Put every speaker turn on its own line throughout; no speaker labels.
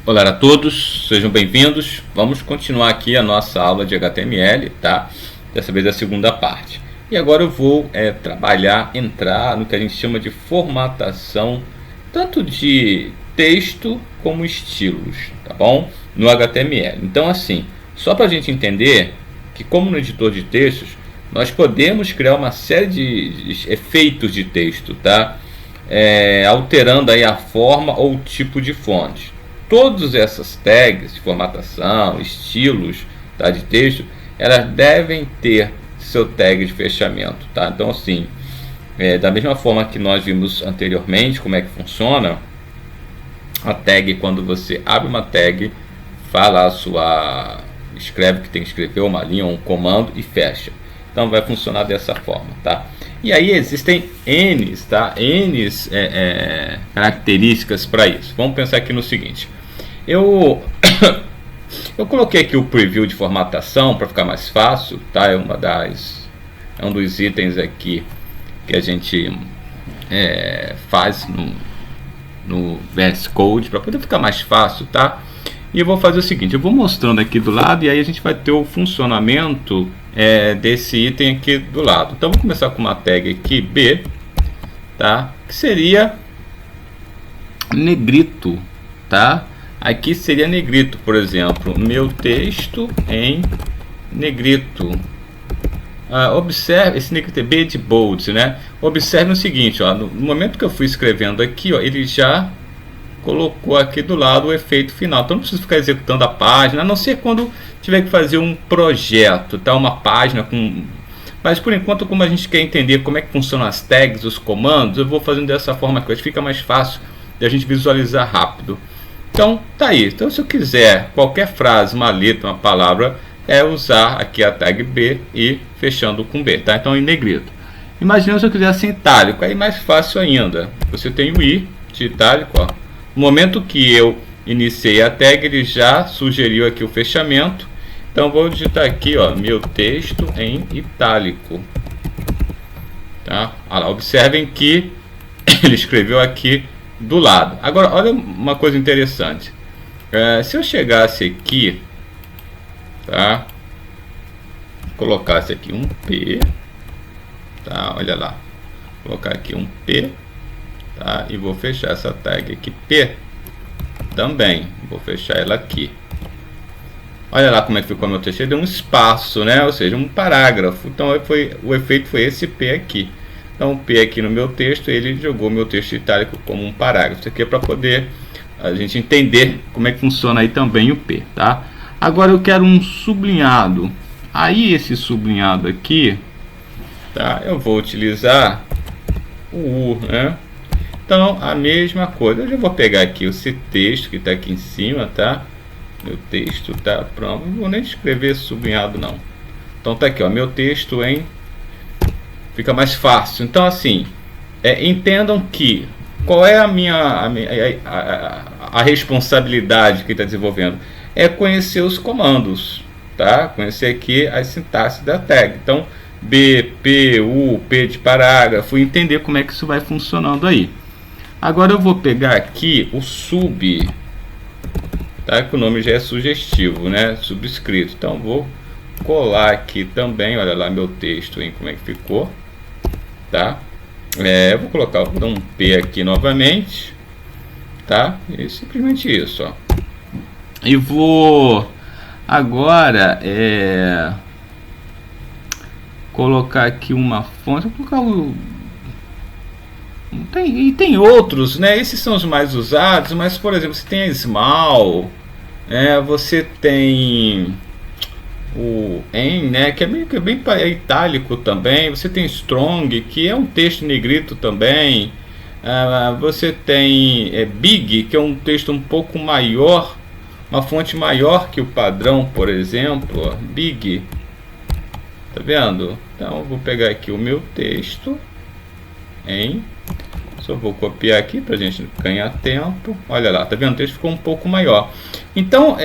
Olá a todos, sejam bem-vindos. Vamos continuar aqui a nossa aula de HTML, tá? Dessa vez a segunda parte. E agora eu vou entrar no que a gente chama de formatação, tanto de texto como estilos, tá bom? No HTML. Então assim, só para a gente entender que como no editor de textos, nós podemos criar uma série de efeitos de texto, tá? Alterando aí a forma ou o tipo de fonte. Todas essas tags de formatação, estilos, tá, de texto, elas devem ter seu tag de fechamento, tá? Então assim, da mesma forma que nós vimos anteriormente como é que funciona a tag, quando você abre uma tag, fala escreve o que tem que escrever, uma linha, um comando e fecha. Então vai funcionar dessa forma, tá? E aí existem N, tá? N características para isso. Vamos pensar aqui no seguinte. Eu coloquei aqui o preview de formatação para ficar mais fácil, tá? É um dos itens aqui que a gente faz no VS Code para poder ficar mais fácil, tá? E eu vou fazer o seguinte, eu vou mostrando aqui do lado e aí a gente vai ter o funcionamento desse item aqui do lado. Então vou começar com uma tag aqui B, tá? Que seria negrito, tá? Aqui seria negrito, por exemplo, meu texto em negrito. Observe, esse negrito é B de bold, né? Observe o seguinte, ó, no momento que eu fui escrevendo aqui, ó, ele já colocou aqui do lado o efeito final. Então não preciso ficar executando a página, a não ser quando tiver que fazer um projeto, tá? Uma página com... Mas por enquanto, como a gente quer entender como é que funcionam as tags, os comandos, eu vou fazendo dessa forma que fica mais fácil de a gente visualizar rápido. Então tá aí. Então se eu quiser qualquer frase, uma letra, uma palavra, usar aqui a tag B e fechando com B, tá? Então em negrito. Imagina se eu quisesse em itálico, aí mais fácil ainda. Você tem o I de itálico, ó. No momento que eu iniciei a tag, ele já sugeriu aqui o fechamento. Então vou digitar aqui, ó, meu texto em itálico, tá? Olha lá, observem que ele escreveu aqui do lado. Agora olha uma coisa interessante, se eu chegasse aqui, tá, colocasse aqui um P, tá, olha lá, colocar aqui um P, tá, e vou fechar essa tag aqui P também, vou fechar ela aqui. Olha lá como é que ficou meu texto, ele deu um espaço, né, ou seja, um parágrafo. Então o efeito foi esse P aqui. Então o P aqui no meu texto, ele jogou meu texto itálico como um parágrafo. Isso aqui é para poder a gente entender como é que funciona aí também o P, tá? Agora eu quero um sublinhado. Aí esse sublinhado aqui, tá? Eu vou utilizar o U, né? Então a mesma coisa. Eu já vou pegar aqui esse texto que está aqui em cima, tá? Meu texto tá pronto. Não vou nem escrever sublinhado não. Então tá aqui, ó, meu texto em... Fica mais fácil. Então assim, entendam que qual é a responsabilidade que está desenvolvendo, é conhecer os comandos, tá? Conhecer aqui a sintaxe da tag. Então B, P, U, P de parágrafo, entender como é que isso vai funcionando aí. Agora eu vou pegar aqui o sub, tá? Que o nome já é sugestivo, né? Subscrito. Então vou colar aqui também, olha lá meu texto, hein, como é que ficou, tá? Eu vou colocar um P aqui novamente, tá? E simplesmente isso, ó. E vou agora colocar aqui uma fonte, vou colocar tem outros, né? Esses são os mais usados, mas por exemplo, você tem a Small, você tem o N, né, que é bem itálico também. Você tem Strong, que é um texto negrito também. Você tem Big, que é um texto um pouco maior, uma fonte maior que o padrão, por exemplo, ó, Big, tá vendo? Então eu vou pegar aqui o meu texto em... Só vou copiar aqui para a gente ganhar tempo. Olha lá, tá vendo? O texto ficou um pouco maior. Então,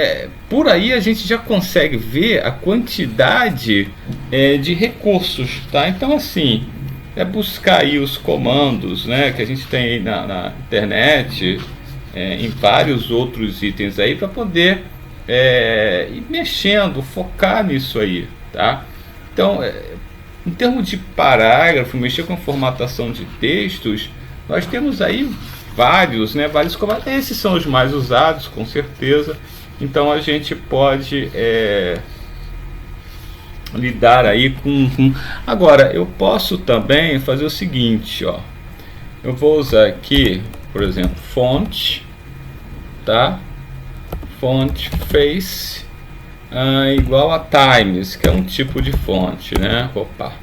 por aí a gente já consegue ver a quantidade de recursos, tá? Então, assim, buscar aí os comandos, né, que a gente tem aí na internet, em vários outros itens aí para poder ir mexendo, focar nisso aí, tá? Então, em termos de parágrafo, mexer com formatação de textos, nós temos aí vários, né? Vários comandos. Esses são os mais usados, com certeza. Então a gente pode lidar aí com... Agora, eu posso também fazer o seguinte, ó. Eu vou usar aqui, por exemplo, font, tá? Font face igual a Times, que é um tipo de fonte, né? Opa,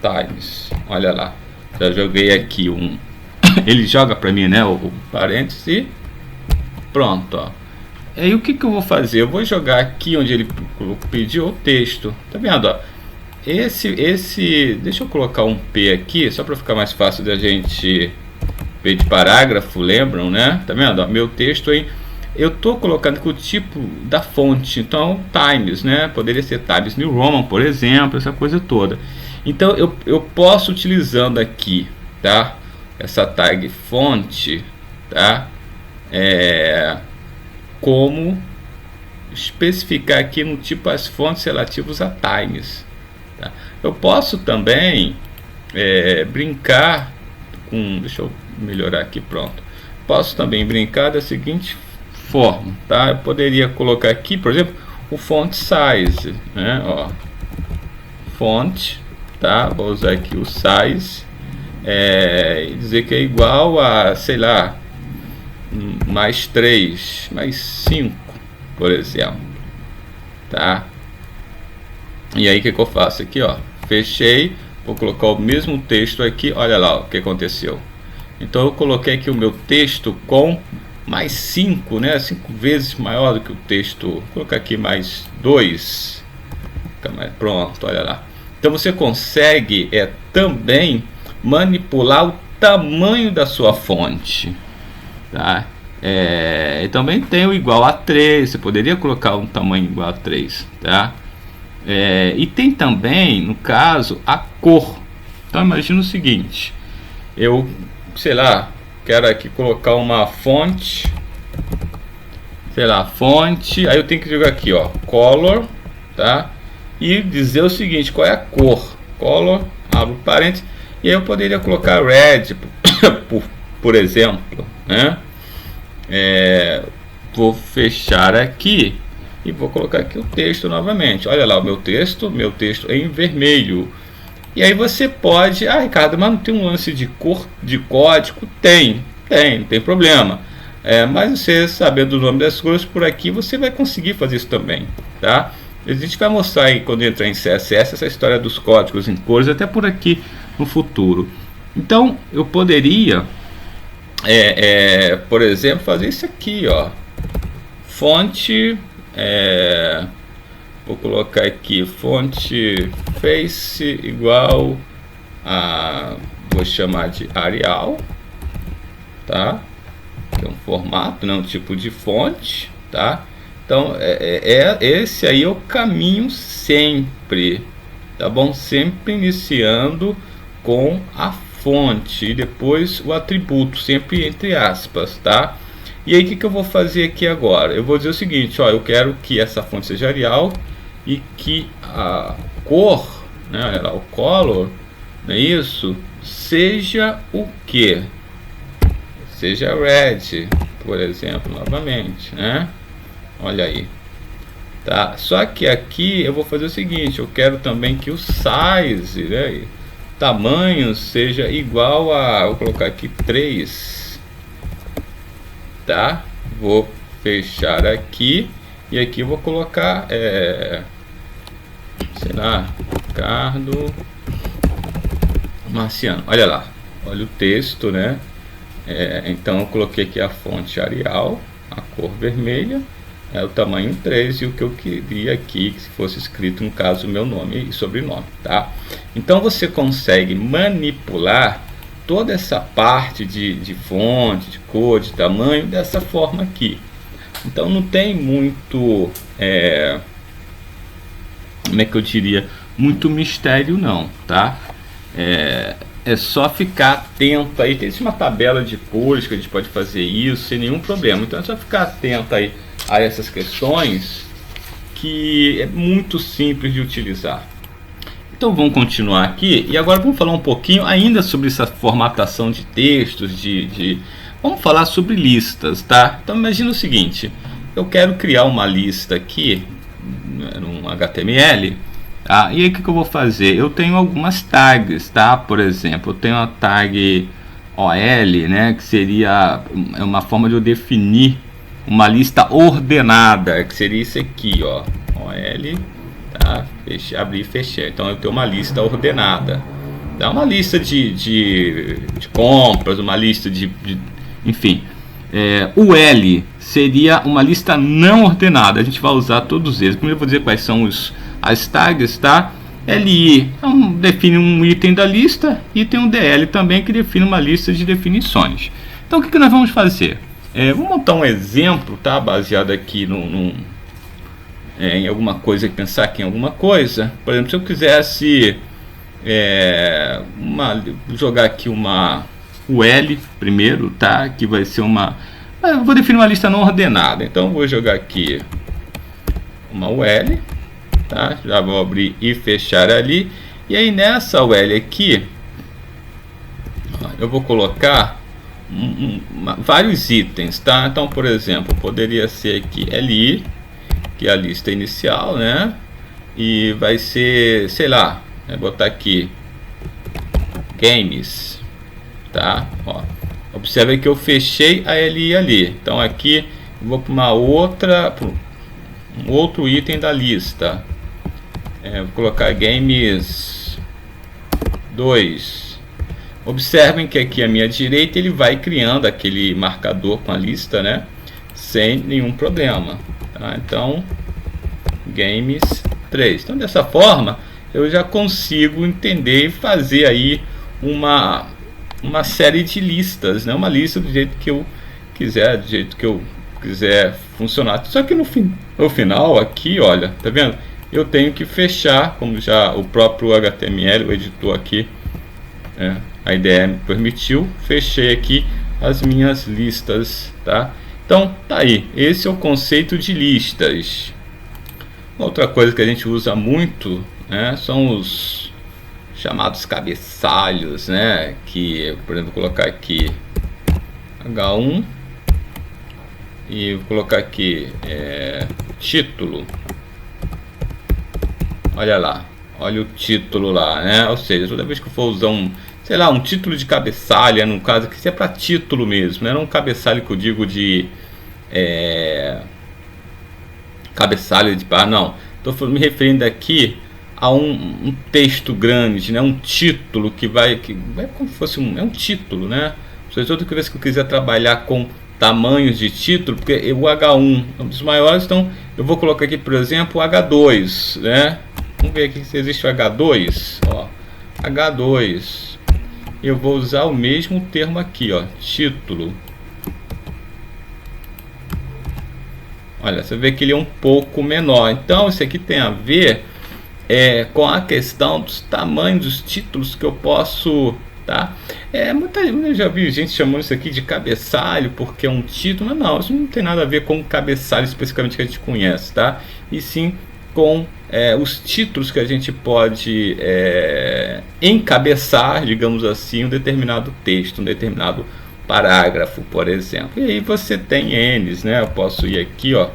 Times, olha lá, já joguei aqui um ele joga para mim, né, o parêntese, pronto, ó. E aí o que eu vou fazer? Eu vou jogar aqui onde ele pediu o texto, tá vendo, ó? Esse deixa eu colocar um P aqui, só para ficar mais fácil da gente P de parágrafo, lembram, né? Tá vendo, ó? Meu texto aí, eu tô colocando com o tipo da fonte, então Times, né? Poderia ser Times New Roman, por exemplo, essa coisa toda. Então eu posso utilizando aqui, tá? Essa tag fonte, tá? Como especificar aqui no tipo as fontes relativos a Times, tá? Eu posso também brincar com, deixa eu melhorar aqui, pronto. Posso também brincar da seguinte forma, tá? Eu poderia colocar aqui, por exemplo, o font size, né? Ó, font, tá? Vou usar aqui o size e dizer que é igual a, sei lá, mais 3, mais 5, por exemplo, tá? E aí o que eu faço aqui, ó? Fechei, vou colocar o mesmo texto aqui, olha lá o que aconteceu. Então eu coloquei aqui o meu texto com mais 5, né? 5 vezes maior do que o texto. Vou colocar aqui mais 2. Pronto, olha lá. Então você consegue também manipular o tamanho da sua fonte, tá? E também tem o igual a 3. Você poderia colocar um tamanho igual a 3, tá? E tem também, no caso, a cor. Então imagina o seguinte: eu, sei lá, quero aqui colocar uma fonte, sei lá, fonte, aí eu tenho que jogar aqui, ó, color, tá? E dizer o seguinte, qual é a cor? Color, abro parênteses, e aí eu poderia colocar red, por exemplo, né? Vou fechar aqui e vou colocar aqui o texto novamente. Olha lá o meu texto em vermelho. E aí você pode, Ricardo, mas não tem um lance de cor, de código? Tem, não tem problema. Mas você sabendo o nome das cores por aqui, você vai conseguir fazer isso também, tá? A gente vai mostrar aí, quando entrar em CSS, essa história dos códigos em cores, até por aqui no futuro. Então, eu poderia, por exemplo, fazer isso aqui, ó. Fonte, vou colocar aqui, fonte face igual a, vou chamar de Arial, tá? Que é um formato, né? Um tipo de fonte, tá? Então, esse aí é o caminho sempre, tá bom? Sempre iniciando com a fonte e depois o atributo, sempre entre aspas, tá? E aí o que eu vou fazer aqui agora? Eu vou dizer o seguinte, ó, eu quero que essa fonte seja Arial e que a cor, né, olha lá, o color, não é isso? Seja o que? Seja red, por exemplo, novamente, né? Olha aí, tá? Só que aqui eu vou fazer o seguinte, eu quero também que o size, né, tamanho seja igual a, vou colocar aqui 3, tá? Vou fechar aqui e aqui eu vou colocar, sei lá, Ricardo Marciano. Olha lá, olha o texto, né? Então eu coloquei aqui a fonte Arial, a cor vermelha, o tamanho 3 e o que eu queria aqui que fosse escrito, no caso, meu nome e sobrenome, tá? Então você consegue manipular toda essa parte de fonte, de cor, de tamanho dessa forma aqui. Então não tem muito, como é que eu diria, muito mistério não, tá? é só ficar atento aí. Tem uma tabela de cores que a gente pode fazer isso sem nenhum problema. Então é só ficar atento aí a essas questões, que é muito simples de utilizar. Então vamos continuar aqui e agora vamos falar um pouquinho ainda sobre essa formatação de textos, vamos falar sobre listas, tá? Então imagina o seguinte, eu quero criar uma lista aqui num HTML, tá? E aí o que eu vou fazer? Eu tenho algumas tags, tá? Por exemplo, eu tenho a tag OL, né? Que seria uma forma de eu definir uma lista ordenada, que seria isso aqui, ó, OL, tá? Abrir e fechar. Então eu tenho uma lista ordenada, tá? Uma lista de compras, uma lista enfim. O L seria uma lista não ordenada. A gente vai usar todos eles. Primeiro eu vou dizer quais são as tags, tá? LI define um item da lista e tem um DL também que define uma lista de definições. Então o que nós vamos fazer? Vou montar um exemplo, tá? Baseado aqui em alguma coisa, pensar aqui em alguma coisa. Por exemplo, se eu quisesse jogar aqui o L primeiro, tá? Que vai ser eu vou definir uma lista não ordenada. Então eu vou jogar aqui uma UL, tá? Já vou abrir e fechar ali. E aí nessa UL aqui, eu vou colocar vários itens, tá? Então, por exemplo, poderia ser aqui LI, que é a lista inicial, né? E vai ser, sei lá, botar aqui games, tá? Ó, observe que eu fechei a LI ali. Então aqui eu vou para um outro item da lista. Vou colocar games 2. Observem que aqui à minha direita ele vai criando aquele marcador com a lista, né? Sem nenhum problema, tá? Então games 3. Então dessa forma eu já consigo entender e fazer aí uma série de listas, né? Uma lista do jeito que eu quiser, do jeito que eu quiser funcionar. Só que no final aqui, olha, tá vendo? Eu tenho que fechar, como já o próprio HTML, o editor aqui, a IDE me permitiu, fechei aqui as minhas listas, tá? Então tá aí, esse é o conceito de listas. Outra coisa que a gente usa muito, né, são os chamados cabeçalhos, né? Que, por exemplo, vou colocar aqui H1 e vou colocar aqui título. Olha lá, olha o título lá, né? Ou seja, toda vez que eu for usar um título de cabeçalho, no caso aqui, isso é para título mesmo, não é um cabeçalho que eu digo de cabeçalho de não. Estou me referindo aqui a um texto grande, né? Um título que vai como se fosse um título, né? Ou seja, toda vez que eu quiser trabalhar com tamanhos de título, porque o H1 é um dos maiores, então eu vou colocar aqui, por exemplo, o H2, né? Vamos ver aqui se existe o H2, ó, H2. Eu vou usar o mesmo termo aqui, ó, título. Olha, você vê que ele é um pouco menor. Então isso aqui tem a ver com a questão dos tamanhos dos títulos que eu posso, tá? Eu já vi gente chamando isso aqui de cabeçalho porque é um título, mas não, isso não tem nada a ver com o cabeçalho especificamente que a gente conhece, tá? E sim com os títulos que a gente pode encabeçar, digamos assim, um determinado texto, um determinado parágrafo, por exemplo. E aí você tem N's, né? Eu posso ir aqui, ó,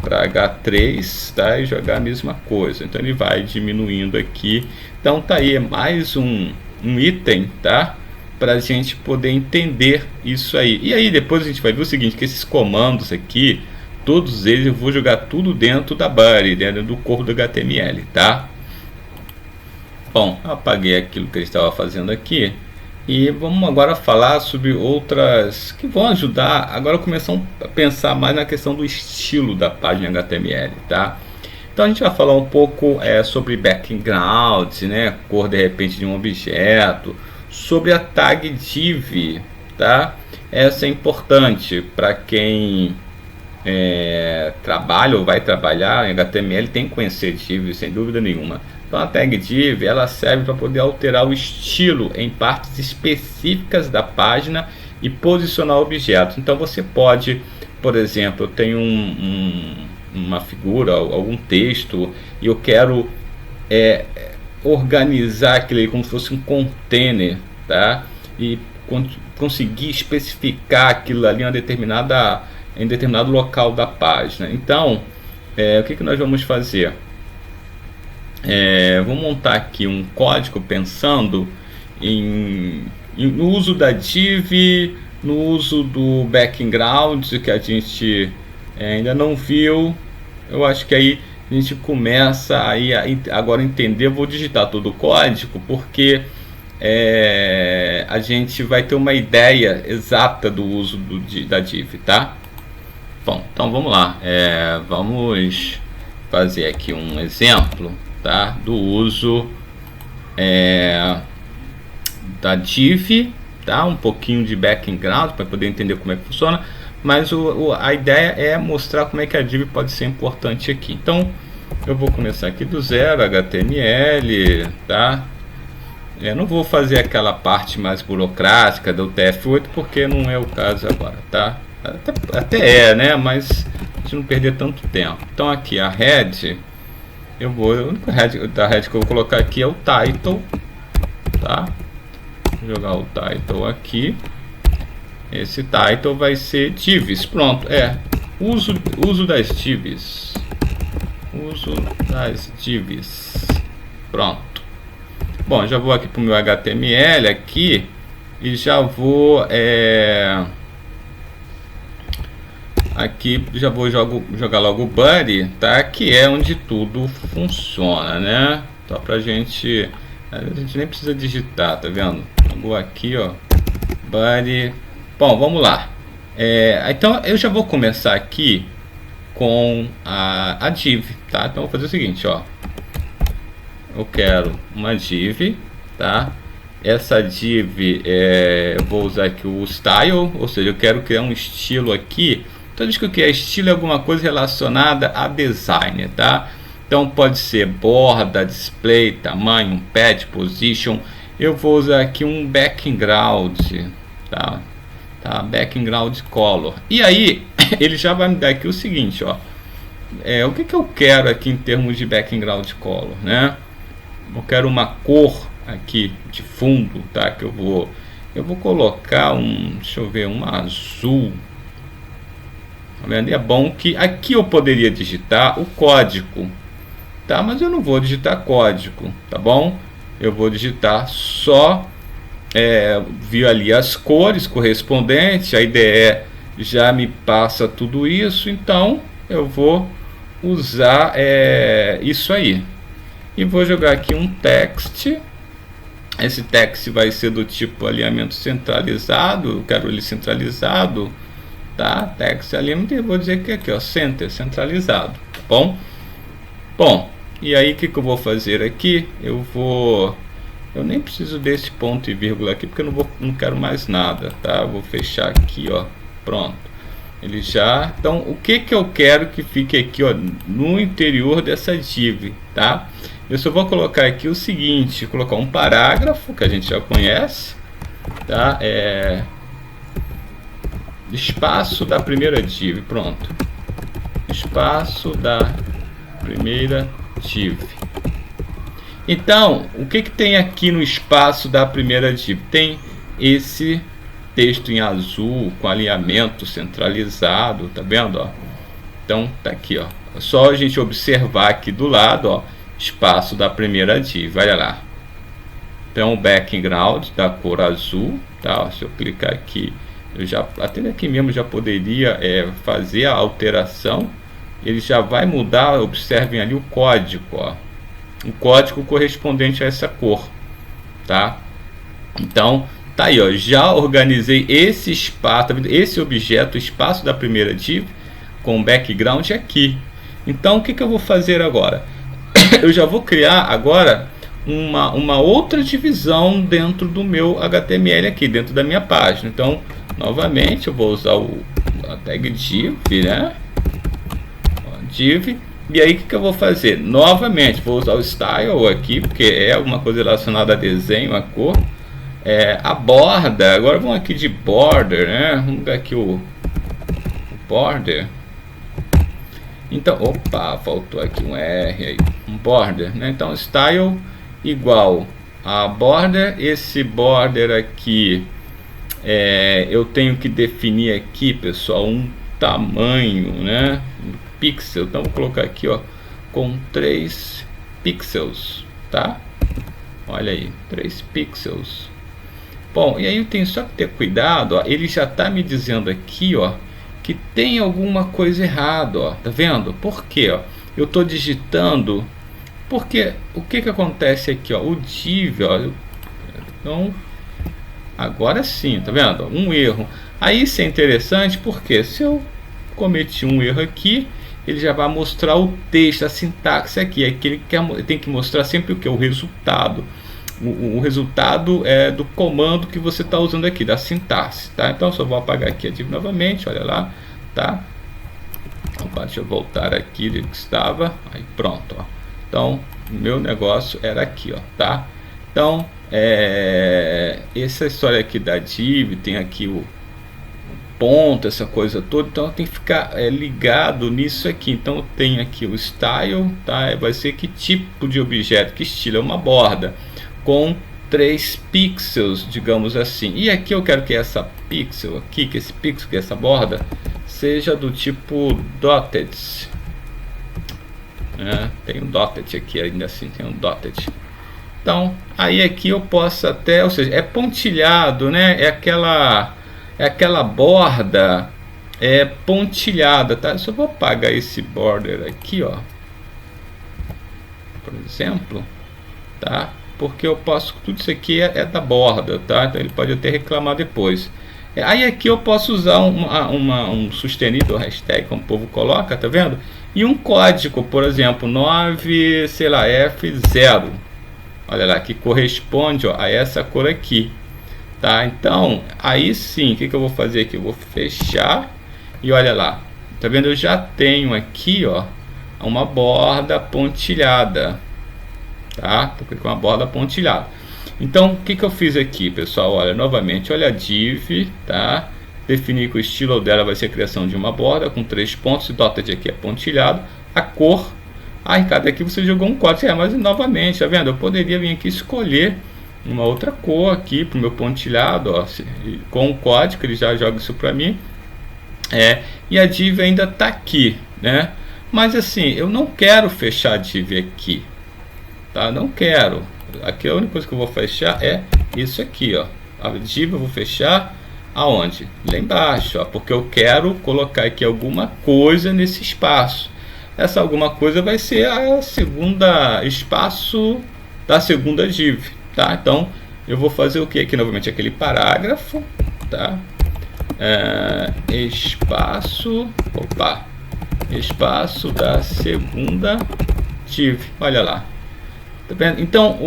para H3, tá? E jogar a mesma coisa. Então ele vai diminuindo aqui. Então tá aí, mais um item, tá? Para a gente poder entender isso aí. E aí depois a gente vai ver o seguinte, que esses comandos aqui, todos eles eu vou jogar tudo dentro da body, dentro do corpo do HTML, tá? Bom, eu apaguei aquilo que ele estava fazendo aqui. E vamos agora falar sobre outras que vão ajudar. Agora começar a pensar mais na questão do estilo da página HTML, tá? Então a gente vai falar um pouco sobre background, né? Cor de repente de um objeto, sobre a tag div, tá? Essa é importante para quem trabalha ou vai trabalhar em HTML, tem que conhecer div sem dúvida nenhuma. Então a tag div ela serve para poder alterar o estilo em partes específicas da página e posicionar objetos. Então você pode, por exemplo, eu tenho uma figura, algum texto, e eu quero organizar aquele como se fosse um container, tá? E conseguir especificar aquilo ali em determinado local da página. Então, o que nós vamos fazer? Vou montar aqui um código pensando no uso da div, no uso do background, que a gente ainda não viu. Eu acho que aí a gente começa aí agora a entender. Eu vou digitar todo o código porque a gente vai ter uma ideia exata do uso da div, tá? Bom, então vamos lá. Vamos fazer aqui um exemplo, tá, do uso da div, tá? Um pouquinho de background para poder entender como é que funciona, mas a ideia é mostrar como é que a div pode ser importante aqui. Então eu vou começar aqui do zero, HTML, tá? Eu não vou fazer aquela parte mais burocrática do TF8 porque não é o caso agora, tá? Até né? Mas a gente não perder tanto tempo. Então aqui a head, o único head da head que eu vou colocar aqui é o title, tá? Vou jogar o title aqui. Esse title vai ser divs. Pronto, uso das divs. Uso das divs. Pronto. Bom, já vou aqui para o meu HTML aqui e já vou aqui já vou jogar logo o body, tá? Que é onde tudo funciona, né? Só pra gente, a gente nem precisa digitar, tá vendo? Vou aqui, ó, body. Bom, vamos lá. Então eu já vou começar aqui com a div, tá? Então eu vou fazer o seguinte, ó. Eu quero uma div, tá? Essa div eu vou usar aqui o style, ou seja, eu quero criar um estilo aqui. Toda vez que eu criar estilo é alguma coisa relacionada a design, tá? Então pode ser borda, display, tamanho, pad, position. Eu vou usar aqui um background, tá? Background color. E aí ele já vai me dar aqui o seguinte, ó. O que eu quero aqui em termos de background color, né? Eu quero uma cor aqui de fundo, tá? Que eu vou colocar deixa eu ver, um azul. Tá vendo? E é bom que aqui eu poderia digitar o código, tá? Mas eu não vou digitar código, tá bom? Eu vou digitar só vi ali as cores correspondentes. A IDE já me passa tudo isso, então eu vou usar isso aí e vou jogar aqui um text. Esse text vai ser do tipo alinhamento centralizado. Eu quero ele centralizado, tá? Text alignment, eu vou dizer que aqui, ó, center, centralizado, tá bom? Bom, e aí o que eu vou fazer aqui? Eu nem preciso desse ponto e vírgula aqui porque eu não quero mais nada, tá? Eu vou fechar aqui, ó, pronto. Ele já, então o que eu quero que fique aqui, ó, no interior dessa div, tá? Eu só vou colocar aqui o seguinte, colocar um parágrafo que a gente já conhece, tá? Espaço da primeira div, pronto. Espaço da primeira div. Então, o que tem aqui no espaço da primeira div? Tem esse texto em azul com alinhamento centralizado, tá vendo, ó? Então tá aqui, ó. É só a gente observar aqui do lado, ó, espaço da primeira div, olha lá. Então o background da cor azul, tá? Ó, se eu clicar aqui, eu já até aqui mesmo já poderia fazer a alteração. Ele já vai mudar, observem ali o código, ó. O código correspondente a essa cor, tá? Então tá aí, ó, já organizei esse espaço, esse objeto, o espaço da primeira div com background aqui. Então o que eu vou fazer agora? Eu já vou criar agora uma outra divisão dentro do meu HTML aqui, dentro da minha página. Então novamente eu vou usar a tag div, né? Ó, div, E aí o que eu vou fazer? Novamente, vou usar o style aqui, porque é alguma coisa relacionada a desenho, a cor. A borda, agora vamos aqui de border, né? Vamos ver aqui o border. Então, opa, faltou aqui um R aí, um border, né? Então, style igual a border. Esse border aqui, eu tenho que definir aqui, pessoal, um tamanho, né? Pixel. Então, vou colocar aqui, ó, com 3 pixels, tá? Olha aí, 3 pixels. Bom, e aí eu tenho só que ter cuidado, ó, ele já está me dizendo aqui, ó, que tem alguma coisa errada, ó, tá vendo? Por quê? Ó? Eu estou digitando, porque o que acontece aqui, ó, o div, ó, então, agora sim, tá vendo? Um erro. Aí isso é interessante porque se eu cometi um erro aqui, ele já vai mostrar o texto, a sintaxe aqui, ele tem que mostrar sempre o que? O resultado. O resultado é do comando que você está usando aqui, da sintaxe, tá? Então só vou apagar aqui a div novamente, olha lá, tá? Opa, deixa eu voltar aqui onde estava, aí pronto, ó. Então meu negócio era aqui, ó, tá? Então essa história aqui da div, tem aqui o ponto, essa coisa toda, então tem que ficar ligado nisso aqui. Então eu tenho aqui o style, tá? Vai ser que tipo de objeto, que estilo, é uma borda com 3 pixels, digamos assim. E aqui eu quero que essa pixel aqui, que esse pixel, que essa borda, seja do tipo dotted. Tem um dotted aqui, ainda assim tem um dotted. Então, aí aqui eu posso até, ou seja, é pontilhado, né? É aquela borda pontilhada, tá? Eu só vou apagar esse border aqui, ó, por exemplo, tá? Porque eu posso, tudo isso aqui é da borda, tá? Então ele pode até reclamar depois. Aí aqui eu posso usar um sustenido, hashtag, como o povo coloca, tá vendo? E um código, por exemplo, 9, sei lá, F0. Olha lá, que corresponde, ó, a essa cor aqui. Tá? Então, aí sim, o que eu vou fazer aqui? Eu vou fechar e olha lá. Tá vendo? Eu já tenho aqui, ó, uma borda pontilhada. Tá? Tô com uma borda pontilhada. Então, o que eu fiz aqui, pessoal? Olha, novamente, olha a div, tá? Definir que o estilo dela vai ser a criação de uma borda com 3 pontos. O dotted aqui é pontilhado. A cor, Ricardo, aqui você jogou um código, mas novamente, tá vendo? Eu poderia vir aqui escolher uma outra cor aqui para o meu pontilhado, ó, com o código ele já joga isso para mim. E a div ainda está aqui, né? Mas assim, eu não quero fechar a div aqui, tá? Não quero. Aqui a única coisa que eu vou fechar é isso aqui, ó. A div eu vou fechar aonde? Lá embaixo, ó, porque eu quero colocar aqui alguma coisa nesse espaço. Essa alguma coisa vai ser a segunda espaço da segunda div, tá? Então eu vou fazer o que aqui novamente? Aquele parágrafo, tá? Espaço, espaço da segunda div, olha lá, tá vendo? Então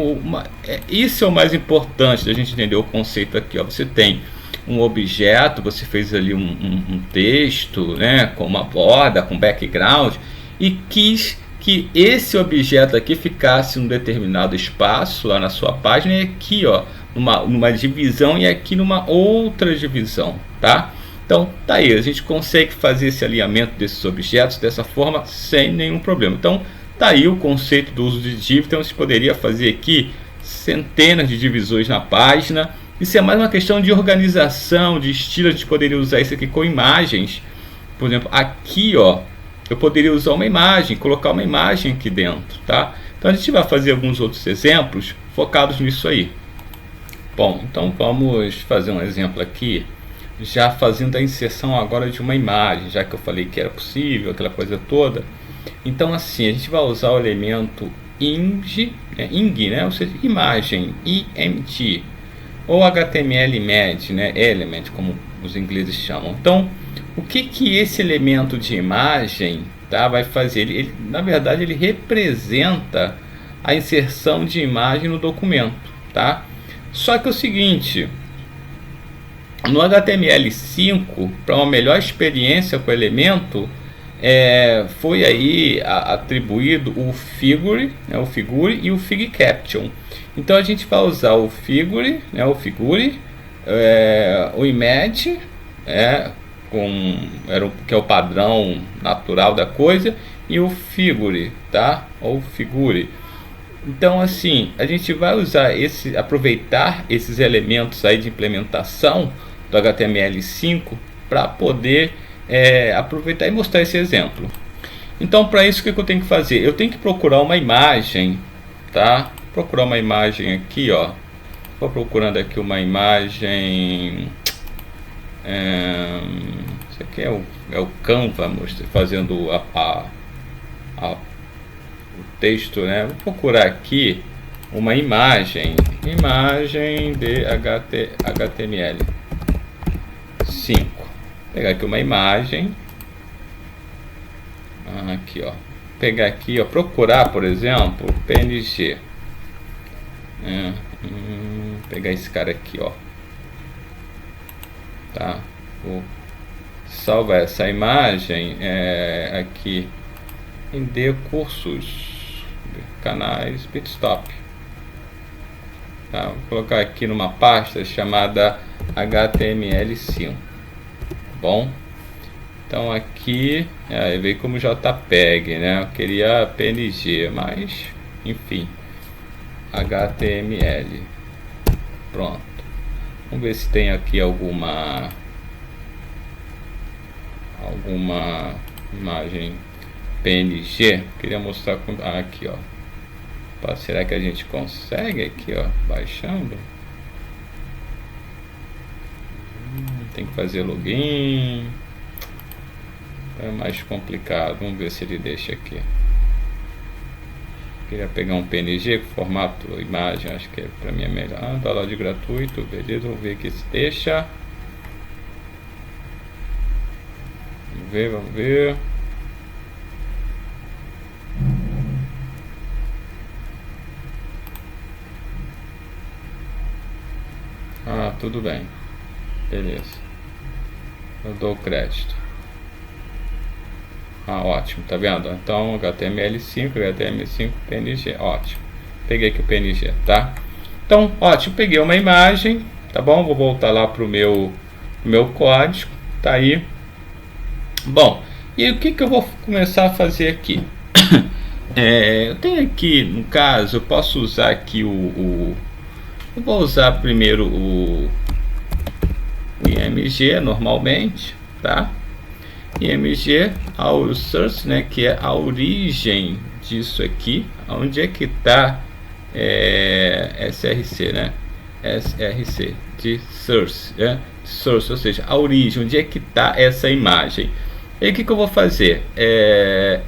isso é o mais importante da gente entender o conceito aqui, ó. Você tem um objeto, você fez ali um texto, né, com uma borda, com background, e quis que esse objeto aqui ficasse num determinado espaço lá na sua página, e aqui, ó, numa divisão, e aqui numa outra divisão, tá? Então tá aí, a gente consegue fazer esse alinhamento desses objetos dessa forma sem nenhum problema. Então tá aí o conceito do uso de div. Então você poderia fazer aqui centenas de divisões na página. Isso é mais uma questão de organização, de estilo. A gente poderia usar isso aqui com imagens. Por exemplo, aqui, ó, eu poderia usar uma imagem, colocar uma imagem aqui dentro, tá? Então a gente vai fazer alguns outros exemplos focados nisso aí. Bom, então vamos fazer um exemplo aqui, já fazendo a inserção agora de uma imagem, já que eu falei que era possível, aquela coisa toda. Então assim, a gente vai usar o elemento ing, né? Ou seja, imagem, img, ou HTML med, né? Element, como os ingleses chamam. Então, o que esse elemento de imagem, tá, vai fazer? Ele, na verdade, ele representa a inserção de imagem no documento, tá? Só que é o seguinte, no HTML5, para uma melhor experiência com o elemento, foi aí atribuído o figure, né, o figure e o fig caption. Então a gente vai usar o figure, né, o image, que é o padrão natural da coisa, e o figure, tá? Ou figure. Então assim, a gente vai usar aproveitar esses elementos aí de implementação do HTML5 para poder aproveitar e mostrar esse exemplo. Então, para isso, o que eu tenho que fazer? Eu tenho que procurar uma imagem, tá? Procurar uma imagem aqui, ó. Estou procurando aqui uma imagem. Isso aqui é o Canva fazendo o texto, né? Vou procurar aqui uma imagem de HTML5. Pegar aqui uma imagem. Aqui, ó. Pegar aqui, ó. Procurar, por exemplo, PNG. Pegar esse cara aqui, ó. Tá. Vou salvar essa imagem aqui em cursos, canais, Bitstop. Tá. Vou colocar aqui numa pasta chamada HTML5. Bom, então aqui veio como JPEG, né? Eu queria PNG, mas enfim, HTML. Pronto. Vamos ver se tem aqui alguma imagem PNG. Queria mostrar aqui, ó. Será que a gente consegue aqui, ó, baixando? Tem que fazer login. É mais complicado. Vamos ver se ele deixa aqui. Queria pegar um PNG, formato imagem, acho que para mim é melhor. Download gratuito, beleza. Vamos ver aqui se deixa. Vamos ver. Tudo bem. Beleza. Eu dou o crédito. Ótimo, tá vendo? Então HTML5 PNG, ótimo. Peguei aqui o PNG, tá? Então, ótimo, peguei uma imagem, tá bom? Vou voltar lá pro meu código, tá aí. Bom, e o que eu vou começar a fazer aqui? Eu tenho aqui, no caso, eu posso usar aqui eu vou usar primeiro o IMG normalmente, tá? IMG ao source, né, que é a origem disso aqui, onde é que está SRC, né? SRC de source, né? Source, ou seja, a origem, onde é que está essa imagem. E o que eu vou fazer?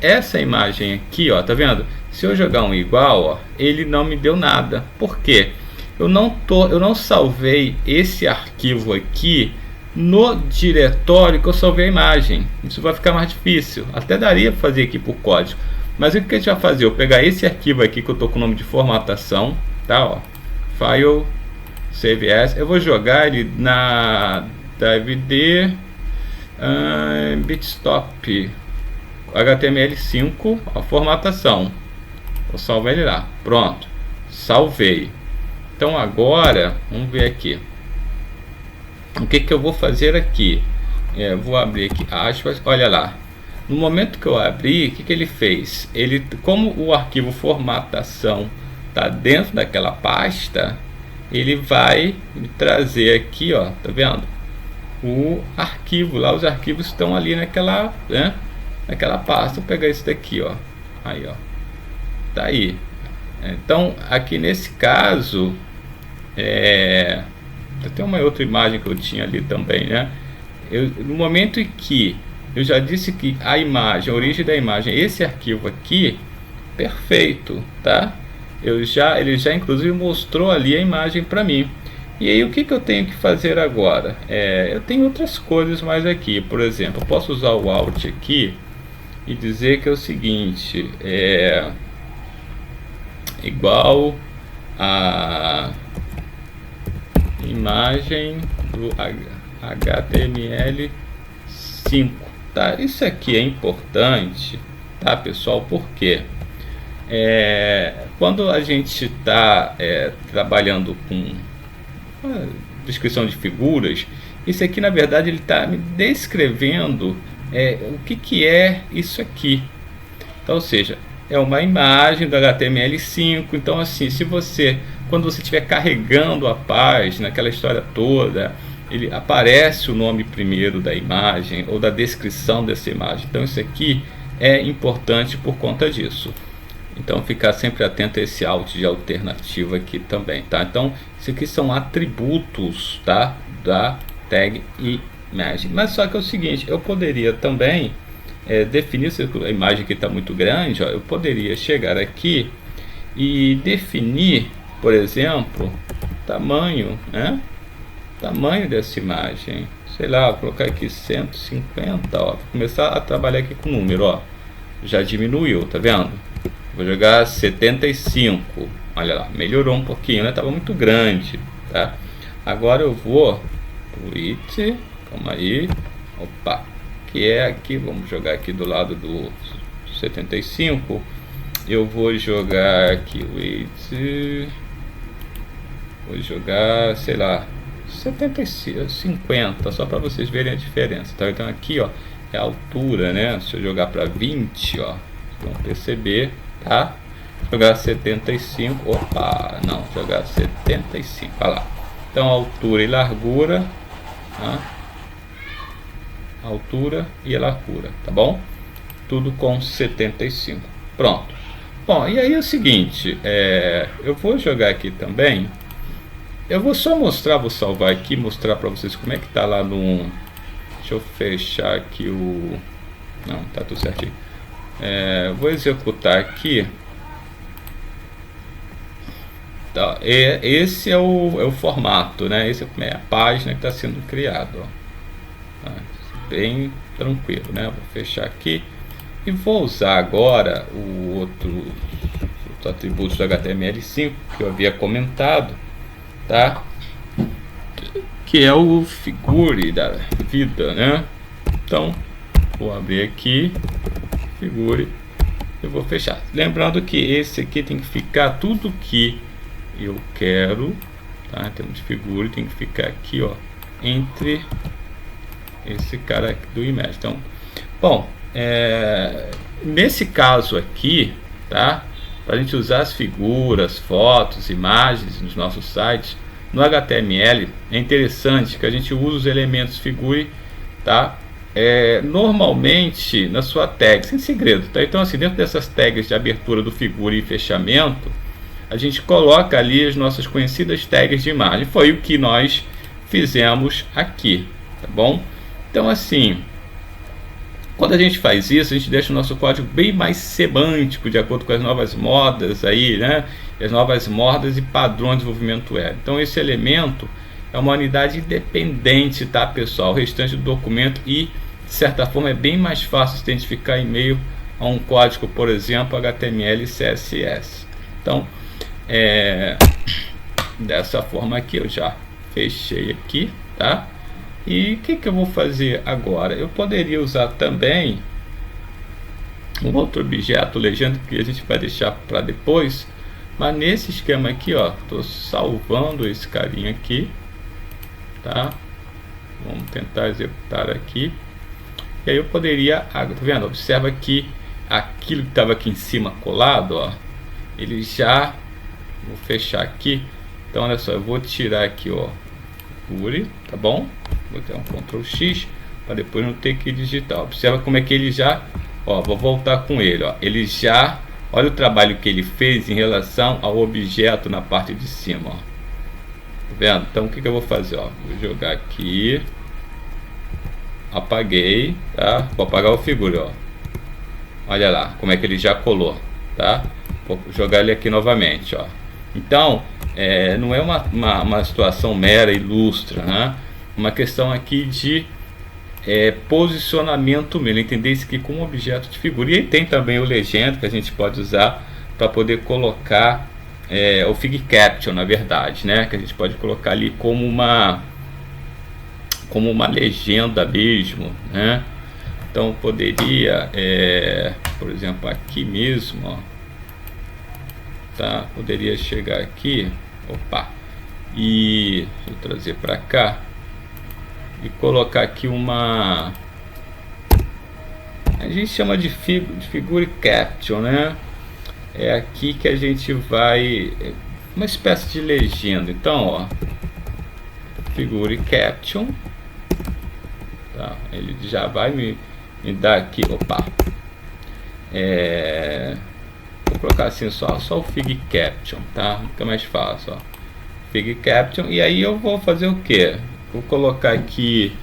Essa imagem aqui, ó, tá vendo? Se eu jogar um igual, ó, ele não me deu nada. Por quê? Eu não salvei esse arquivo aqui no diretório que eu salvei a imagem. Isso vai ficar mais difícil. Até daria para fazer aqui por código. Mas o que a gente vai fazer? Eu pegar esse arquivo aqui que eu estou com o nome de formatação, tá? Ó, file, save as. Eu vou jogar ele na DVD Bitstop HTML5, a formatação. Vou salvar ele lá. Pronto. Salvei. Então agora, vamos ver aqui. O que eu vou fazer aqui? Vou abrir aqui aspas, olha lá. No momento que eu abri, o que ele fez? Como o arquivo formatação está dentro daquela pasta, ele vai me trazer aqui, ó, tá vendo? O arquivo, lá os arquivos estão ali naquela, né? Naquela pasta. Vou pegar esse daqui, ó. Aí, ó. Tá aí. Então, aqui nesse caso, tem uma outra imagem que eu tinha ali também, né? No momento em que eu já disse que a imagem, a origem da imagem, esse arquivo aqui, perfeito, tá? Ele já inclusive mostrou ali a imagem para mim. E aí o que eu tenho que fazer agora? Eu tenho outras coisas mais aqui. Por exemplo, eu posso usar o Alt aqui e dizer que é o seguinte, igual a imagem do HTML5, tá? Isso aqui é importante, tá, pessoal? Porque quando a gente está trabalhando com descrição de figuras, isso aqui na verdade ele está me descrevendo o que é isso aqui. Então, ou seja, é uma imagem do HTML5. Então, assim, quando você estiver carregando a página, aquela história toda, ele aparece o nome primeiro da imagem ou da descrição dessa imagem. Então, isso aqui é importante por conta disso. Então, ficar sempre atento a esse alt de alternativa aqui também, tá? Então, isso aqui são atributos, tá, da tag imagem. Mas só que é o seguinte, eu poderia também definir, se a imagem aqui está muito grande, ó, eu poderia chegar aqui e definir, por exemplo, tamanho, né? Tamanho dessa imagem, sei lá, vou colocar aqui 150, ó, vou começar a trabalhar aqui com o número, ó, já diminuiu, tá vendo? Vou jogar 75, olha lá, melhorou um pouquinho, né? Tava muito grande, tá? Agora eu vou width, calma aí, opa, que é aqui, vamos jogar aqui do lado do 75, eu vou jogar aqui width, vou jogar, sei lá, 50, só para vocês verem a diferença, tá? Então aqui, ó, é a altura, né? Se eu jogar para 20, ó, vocês vão perceber, tá? Jogar 75, opa, não, jogar 75, olha lá. Então altura e largura, tá? Altura e a largura, tá bom? Tudo com 75, pronto. Bom, e aí é o seguinte, eu vou jogar aqui também. Eu vou só mostrar, vou salvar aqui, mostrar para vocês como é que tá lá no... Deixa eu fechar aqui o... Não, tá tudo certinho. Vou executar aqui. Tá, esse é o formato, né? Esse é a página que está sendo criada. Tá, bem tranquilo, né? Vou fechar aqui e vou usar agora os atributos do HTML5 que eu havia comentado, tá? Que é o figure da vida, né? Então vou abrir aqui, figure, eu vou fechar. Lembrando que esse aqui tem que ficar tudo que eu quero, tá? Em termos de figure, tem que ficar aqui, ó, entre esse cara aqui do image. Então, bom, nesse caso aqui, tá? Para a gente usar as figuras, fotos, imagens nos nossos sites, no HTML é interessante que a gente use os elementos figure, tá? Normalmente na sua tag, sem segredo, tá? Então, assim, dentro dessas tags de abertura do figure e fechamento, a gente coloca ali as nossas conhecidas tags de imagem. Foi o que nós fizemos aqui, tá bom? Então, assim, quando a gente faz isso, a gente deixa o nosso código bem mais semântico, de acordo com as novas modas aí, né? As novas modas e padrões de desenvolvimento web. Então, esse elemento é uma unidade independente, tá, pessoal? O restante do documento e, de certa forma, é bem mais fácil de identificar em meio a um código, por exemplo, HTML e CSS. Então, dessa forma aqui, eu já fechei aqui, tá? E o que eu vou fazer agora? Eu poderia usar também um outro objeto legenda que a gente vai deixar para depois, mas nesse esquema aqui, ó, estou salvando esse carinha aqui, tá? Vamos tentar executar aqui. E aí eu poderia, tá vendo? Observa que aquilo que estava aqui em cima colado, ó, ele já, vou fechar aqui. Então olha só, eu vou tirar aqui, ó, tá bom? Vou ter um Ctrl X para depois não ter que digitar. Observa como é que ele já, ó, vou voltar com ele, ó, ele já, olha o trabalho que ele fez em relação ao objeto na parte de cima, ó. Tá vendo? Então o que eu vou fazer, ó, vou jogar aqui, apaguei, tá? Vou apagar o figure, ó. Olha lá como é que ele já colou, tá? Vou jogar ele aqui novamente, ó. Então, não é uma situação mera ilustra, né? Uma questão aqui de posicionamento mesmo, entender isso aqui como objeto de figura. E aí tem também o legend que a gente pode usar para poder colocar o fig caption, na verdade, né? Que a gente pode colocar ali como uma legenda mesmo, né? Então poderia, por exemplo, aqui mesmo, ó, tá? Poderia chegar aqui, opa, e deixa eu trazer para cá e colocar aqui uma, a gente chama de figure caption, né? É aqui que a gente vai, uma espécie de legenda. Então, ó, figure caption, tá? Ele já vai me dar aqui, opa, vou colocar assim só o fig caption, tá? Fica mais fácil, ó, fig caption. E aí eu vou fazer o que? Vou colocar aqui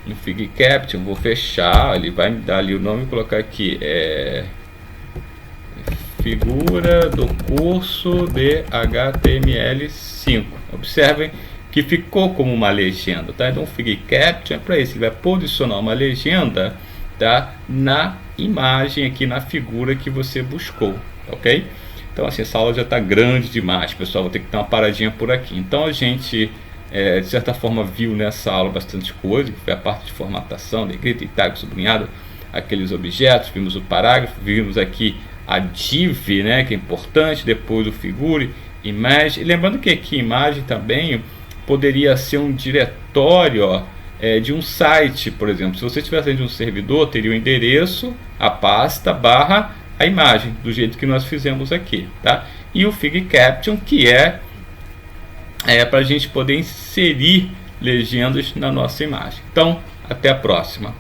no fig caption, vou fechar, ele vai me dar ali o nome, colocar aqui figura do curso de HTML5. Observem que ficou como uma legenda, tá? Então o fig caption é para isso, ele vai posicionar uma legenda, tá, na imagem aqui, na figura que você buscou, ok? Então assim, essa aula já está grande demais, pessoal, vou ter que dar uma paradinha por aqui. Então a gente de certa forma viu nessa aula bastante coisa, que foi a parte de formatação, negrita, itálico, sublinhado, aqueles objetos, vimos o parágrafo, vimos aqui a div, né, que é importante, depois o figure, imagem, e lembrando que aqui imagem também poderia ser um diretório, ó, de um site, por exemplo. Se você estivesse dentro de um servidor, teria o endereço, a pasta, barra, a imagem, do jeito que nós fizemos aqui, tá? E o fig caption, que é para a gente poder inserir legendas na nossa imagem. Então, até a próxima.